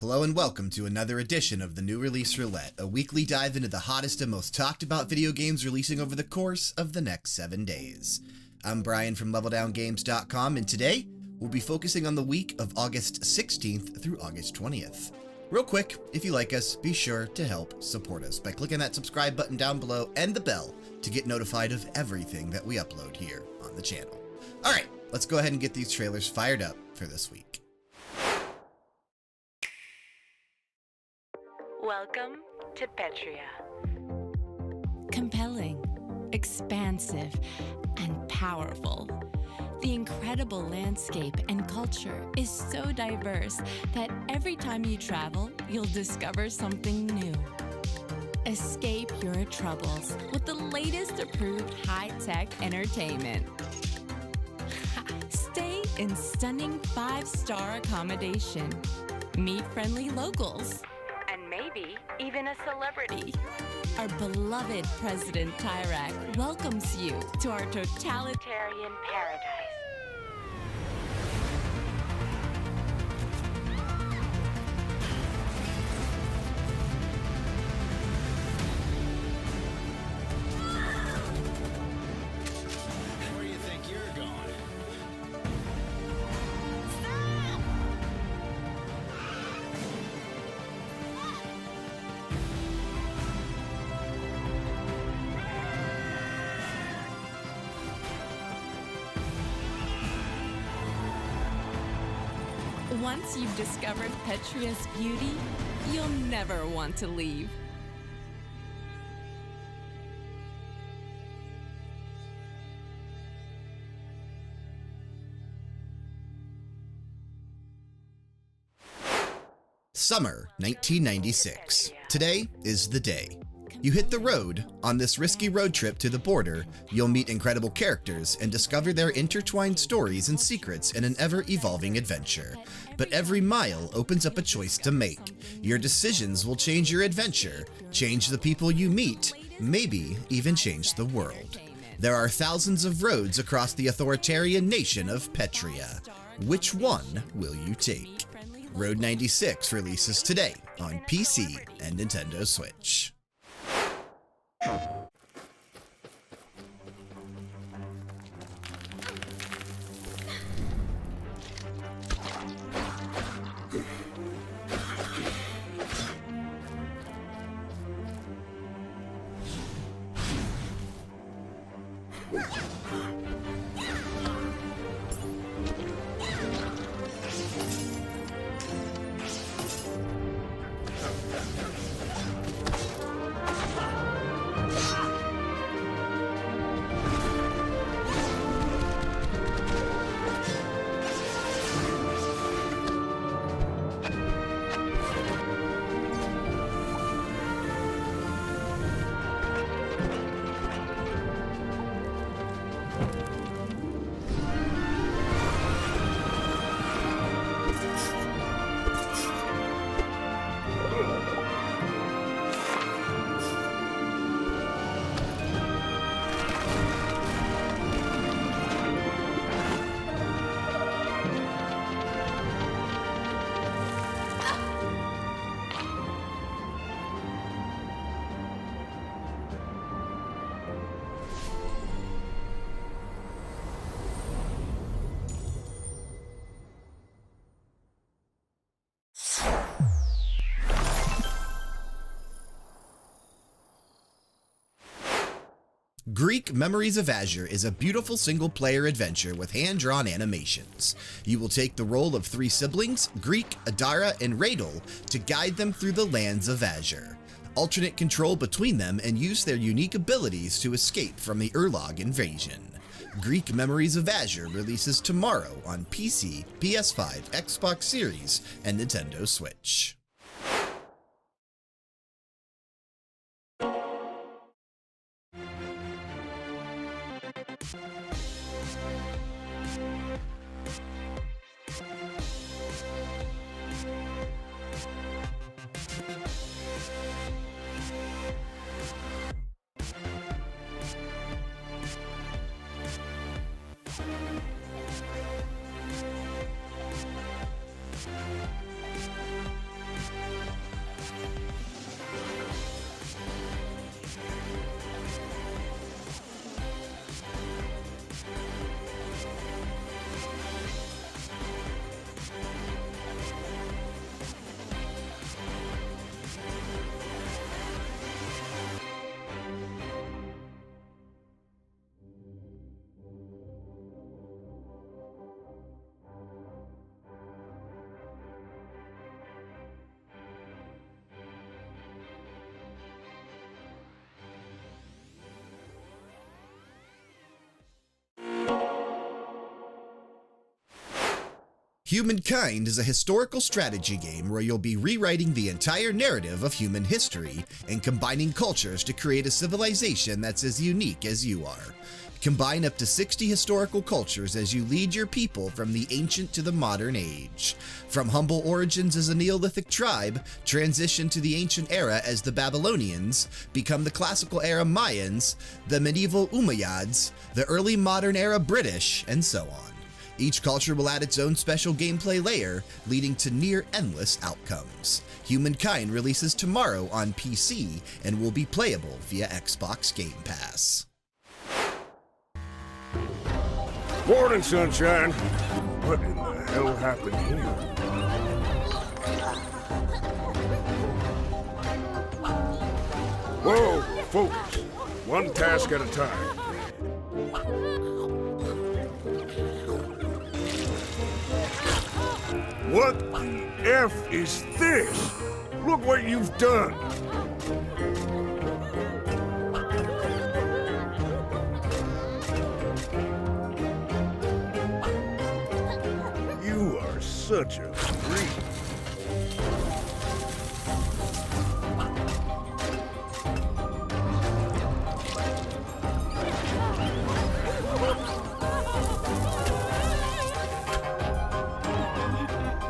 Hello and welcome to another edition of the New Release Roulette, a weekly dive into the hottest and most talked about video games releasing over the course of the next 7 days. I'm Brian from LevelDownGames.com, and today we'll be focusing on the week of August 16th through August 20th. Real quick, if you like us, be sure to help support us by clicking that subscribe button down below and the bell to get notified of everything that we upload here on the channel. Alright, let's go ahead and get these trailers fired up for this week. Welcome to Petria. Compelling, expansive, and powerful. The incredible landscape and culture is so diverse that every time you travel, you'll discover something new. Escape your troubles with the latest approved high-tech entertainment. Stay in stunning 5-star accommodation. Meet friendly locals. Maybe even a celebrity. Our beloved President Tyrak welcomes you to our totalitarian paradise. Where do you think you're going? Once you've discovered Petria's beauty, you'll never want to leave. Summer 1996. Today is the day. You hit the road. On this risky road trip to the border, you'll meet incredible characters and discover their intertwined stories and secrets in an ever-evolving adventure. But every mile opens up a choice to make. Your decisions will change your adventure, change the people you meet, maybe even change the world. There are thousands of roads across the authoritarian nation of Petria. Which one will you take? Road 96 releases today on PC and Nintendo Switch. Greek Memories of Azure is a beautiful single-player adventure with hand-drawn animations. You will take the role of 3 siblings, Greek, Adara, and Radel, to guide them through the lands of Azure. Alternate control between them and use their unique abilities to escape from the Urlog invasion. Greek Memories of Azure releases tomorrow on PC, PS5, Xbox Series, and Nintendo Switch. Humankind is a historical strategy game where you'll be rewriting the entire narrative of human history and combining cultures to create a civilization that's as unique as you are. Combine up to 60 historical cultures as you lead your people from the ancient to the modern age. From humble origins as a Neolithic tribe, transition to the ancient era as the Babylonians, become the classical era Mayans, the medieval Umayyads, the early modern era British, and so on. Each culture will add its own special gameplay layer, leading to near-endless outcomes. Humankind releases tomorrow on PC and will be playable via Xbox Game Pass. Morning, sunshine. What in the hell happened here? Whoa, folks. One task at a time. What the F is this? Look what you've done. You are such a freak.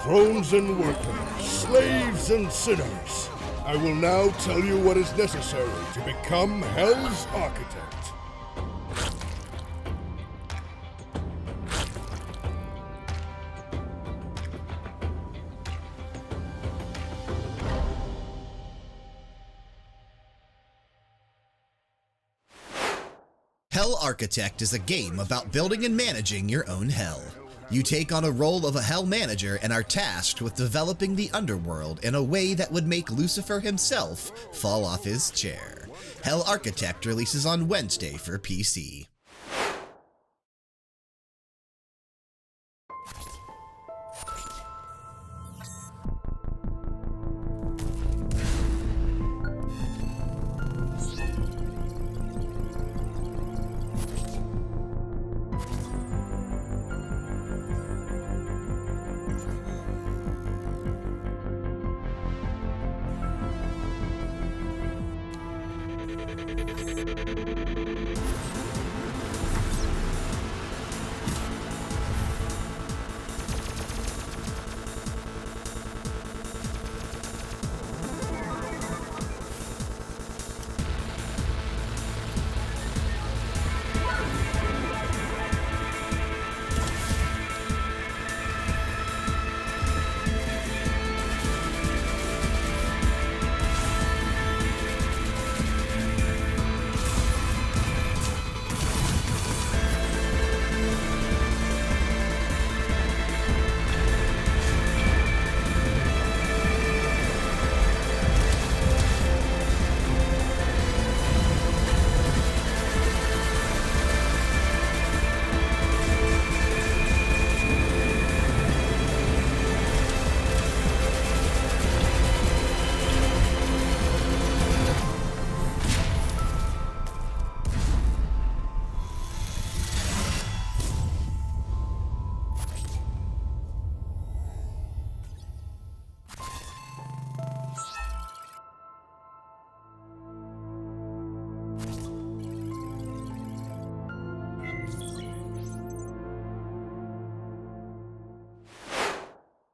Drones and workers, slaves and sinners, I will now tell you what is necessary to become Hell's Architect. Hell Architect is a game about building and managing your own hell. You take on a role of a hell manager and are tasked with developing the underworld in a way that would make Lucifer himself fall off his chair. Hell Architect releases on Wednesday for PC.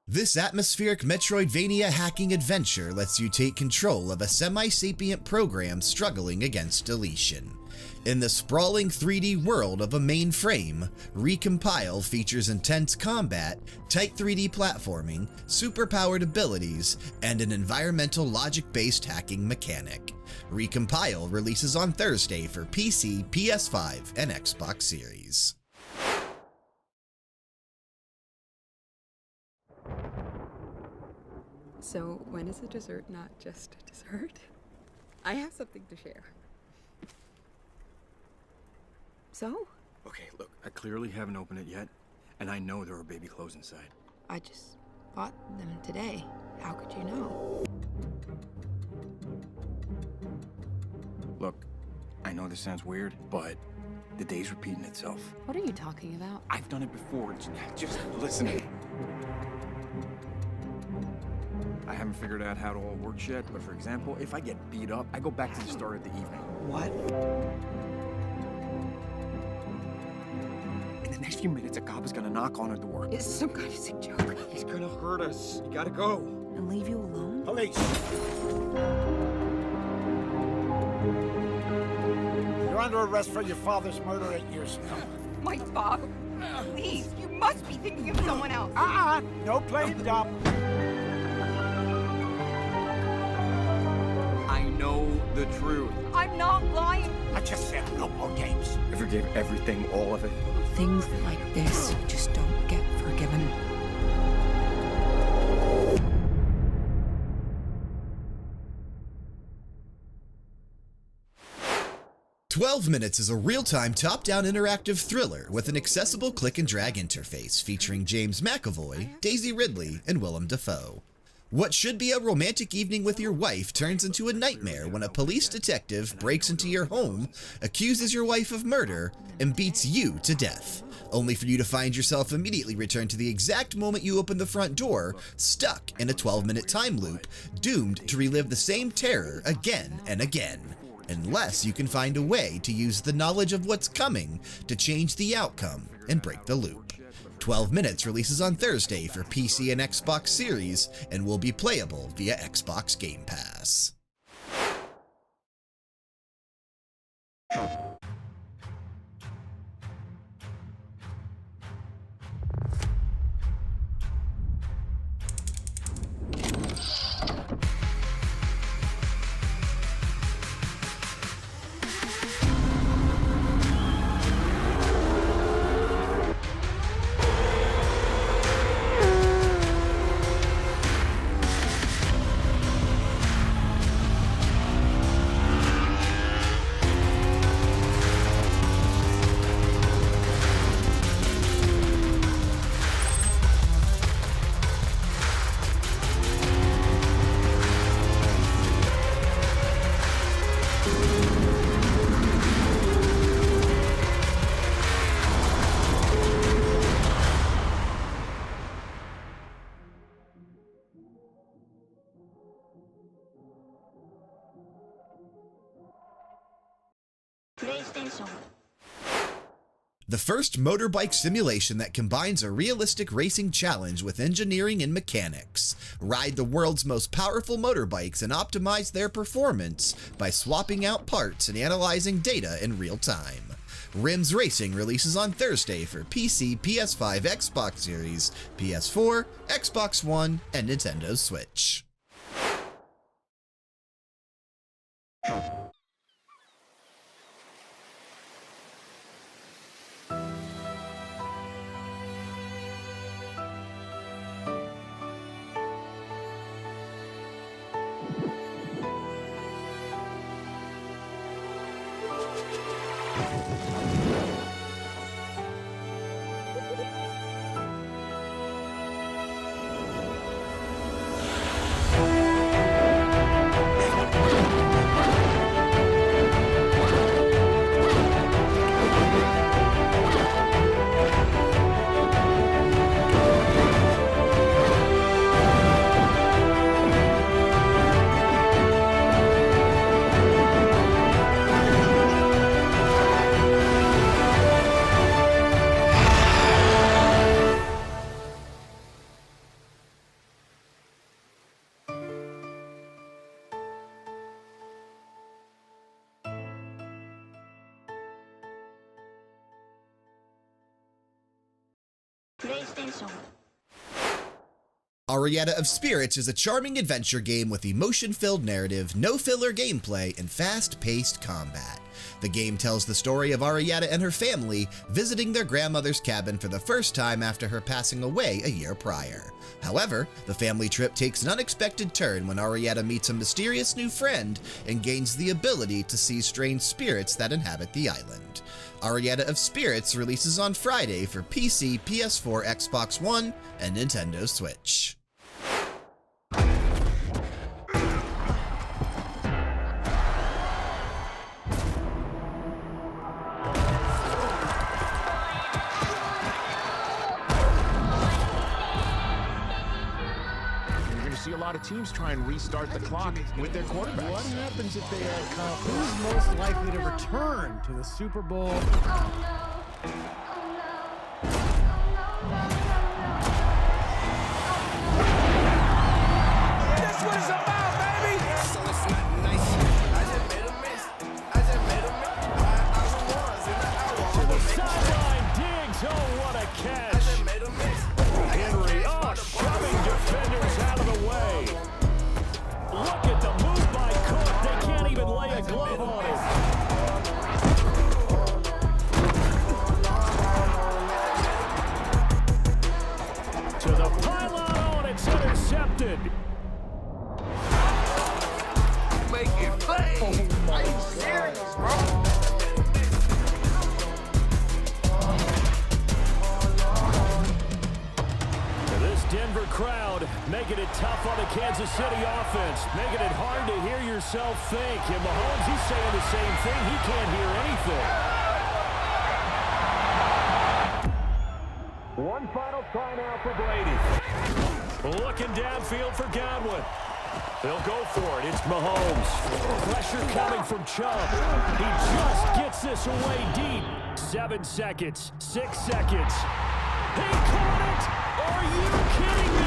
This atmospheric Metroidvania hacking adventure lets you take control of a semi-sapient program struggling against deletion. In the sprawling 3D world of a mainframe, Recompile features intense combat, tight 3D platforming, superpowered abilities, and an environmental logic-based hacking mechanic. Recompile releases on Thursday for PC, PS5, and Xbox Series. So, when is a dessert not just a dessert? I have something to share. So? Okay, look, I clearly haven't opened it yet, and I know there are baby clothes inside. I just bought them today. How could you know? Look, I know this sounds weird, but the day's repeating itself. What are you talking about? I've done it before, just listen. I haven't figured out how it all works yet, but for example, if I get beat up, I go back to the start of the evening. What? In the next few minutes, a cop is gonna knock on our door. It's some kind of sick joke. He's gonna hurt us. You gotta go. And leave you alone? Police! You're under arrest for your father's murder 8 years ago. My father. Please, you must be thinking of someone else. No playing dumb. I know the truth. I'm not lying. I just said no more games. I forgave everything, all of it. Things like this just don't get forgiven. "12 Minutes" is a real-time top-down interactive thriller with an accessible click-and-drag interface featuring James McAvoy, Daisy Ridley, and Willem Dafoe. What should be a romantic evening with your wife turns into a nightmare when a police detective breaks into your home, accuses your wife of murder, and beats you to death, only for you to find yourself immediately returned to the exact moment you open the front door, stuck in a 12-minute time loop, doomed to relive the same terror again and again. Unless you can find a way to use the knowledge of what's coming to change the outcome and break the loop. 12 Minutes releases on Thursday for PC and Xbox Series and will be playable via Xbox Game Pass. The first motorbike simulation that combines a realistic racing challenge with engineering and mechanics. Ride the world's most powerful motorbikes and optimize their performance by swapping out parts and analyzing data in real time. Rims Racing releases on Thursday for PC, PS5, Xbox Series, PS4, Xbox One, and Nintendo Switch. Arietta of Spirits is a charming adventure game with emotion-filled narrative, no-filler gameplay, and fast-paced combat. The game tells the story of Arietta and her family visiting their grandmother's cabin for the first time after her passing away a year prior. However, the family trip takes an unexpected turn when Arietta meets a mysterious new friend and gains the ability to see strange spirits that inhabit the island. Arietta of Spirits releases on Friday for PC, PS4, Xbox One, and Nintendo Switch. see a lot of teams try and restart the clock with their quarterbacks. What happens if they add comp? Who's most likely to return to the Super Bowl? That's what it's about, baby! So it's not nice. I just made a miss. I just made a miss. I was in the hour. To the sideline, Diggs. Oh, what a catch. I just made a miss. Henry, shoving defenders out of the way. Look at the move by Cook. They can't even lay a glove on it. To the pylon, it's intercepted. Making plays. Are you serious, bro? Denver crowd making it tough on the Kansas City offense, making it hard to hear yourself think. And Mahomes, he's saying the same thing. He can't hear anything. One final try now for Brady. Looking downfield for Godwin. They'll go for it. It's Mahomes. Pressure coming from Chubb. He just gets this away deep. 7 seconds. 6 seconds. He caught it! Are you kidding me?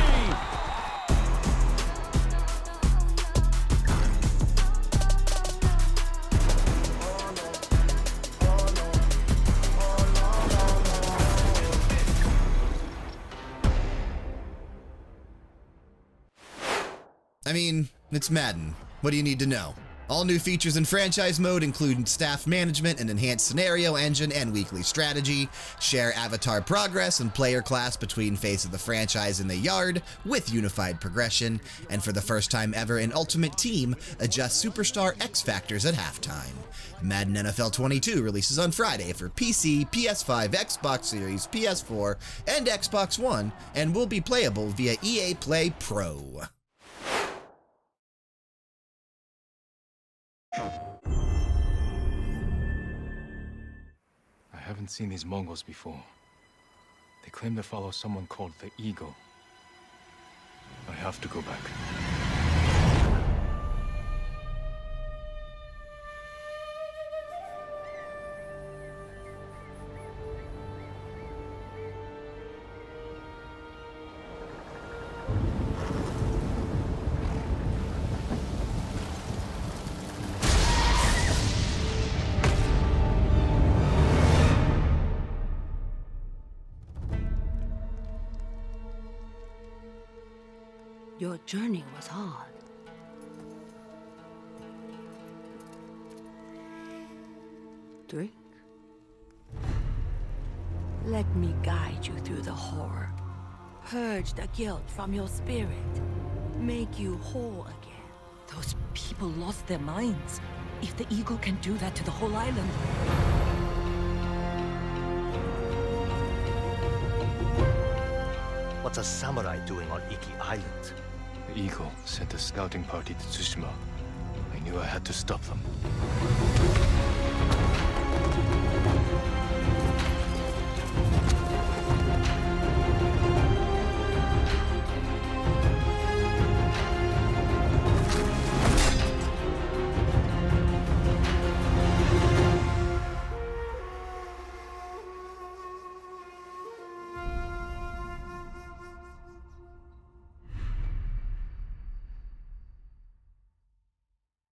I mean, it's Madden. What do you need to know? All new features in franchise mode include staff management, an enhanced scenario engine, and weekly strategy. Share avatar progress and player class between face of the franchise and the yard with unified progression. And for the first time ever in Ultimate Team, adjust Superstar X factors at halftime. Madden NFL 22 releases on Friday for PC, PS5, Xbox Series, PS4, and Xbox One, and will be playable via EA Play Pro. I haven't seen these Mongols before. They claim to follow someone called the Eagle. I have to go back. Your journey was hard. Drink. Let me guide you through the horror. Purge the guilt from your spirit. Make you whole again. Those people lost their minds. If the Eagle can do that to the whole island... What's a samurai doing on Iki Island? The Eagle sent a scouting party to Tsushima. I knew I had to stop them.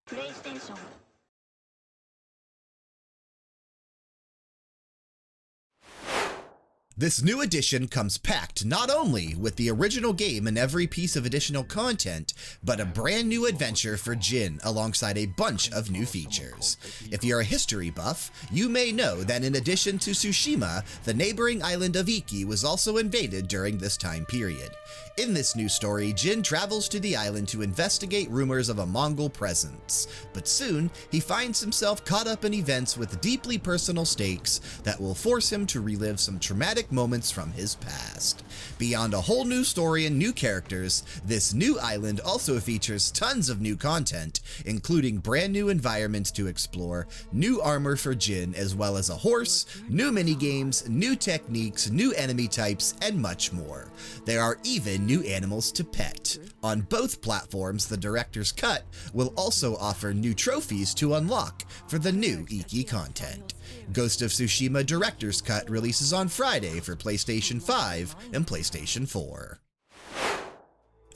PlayStation. This new edition comes packed not only with the original game and every piece of additional content, but a brand new adventure for Jin alongside a bunch of new features. If you're a history buff, you may know that in addition to Tsushima, the neighboring island of Iki was also invaded during this time period. In this new story, Jin travels to the island to investigate rumors of a Mongol presence, but soon he finds himself caught up in events with deeply personal stakes that will force him to relive some traumatic epic moments from his past. Beyond a whole new story and new characters, this new island also features tons of new content, including brand new environments to explore, new armor for Jin, as well as a horse, new minigames, new techniques, new enemy types, and much more. There are even new animals to pet. On both platforms, the director's cut will also offer new trophies to unlock for the new Iki content. Ghost of Tsushima Director's Cut releases on Friday for PlayStation 5 and PlayStation 4.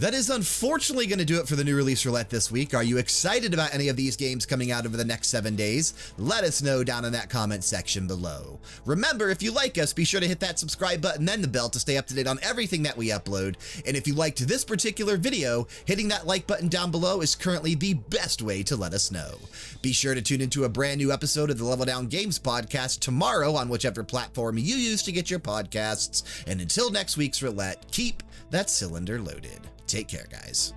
That is unfortunately going to do it for the new release roulette this week. Are you excited about any of these games coming out over the next 7 days? Let us know down in that comment section below. Remember, if you like us, be sure to hit that subscribe button and the bell to stay up to date on everything that we upload. And if you liked this particular video, hitting that like button down below is currently the best way to let us know. Be sure to tune into a brand new episode of the Level Down Games podcast tomorrow on whichever platform you use to get your podcasts. And until next week's roulette, keep that cylinder loaded. Take care, guys.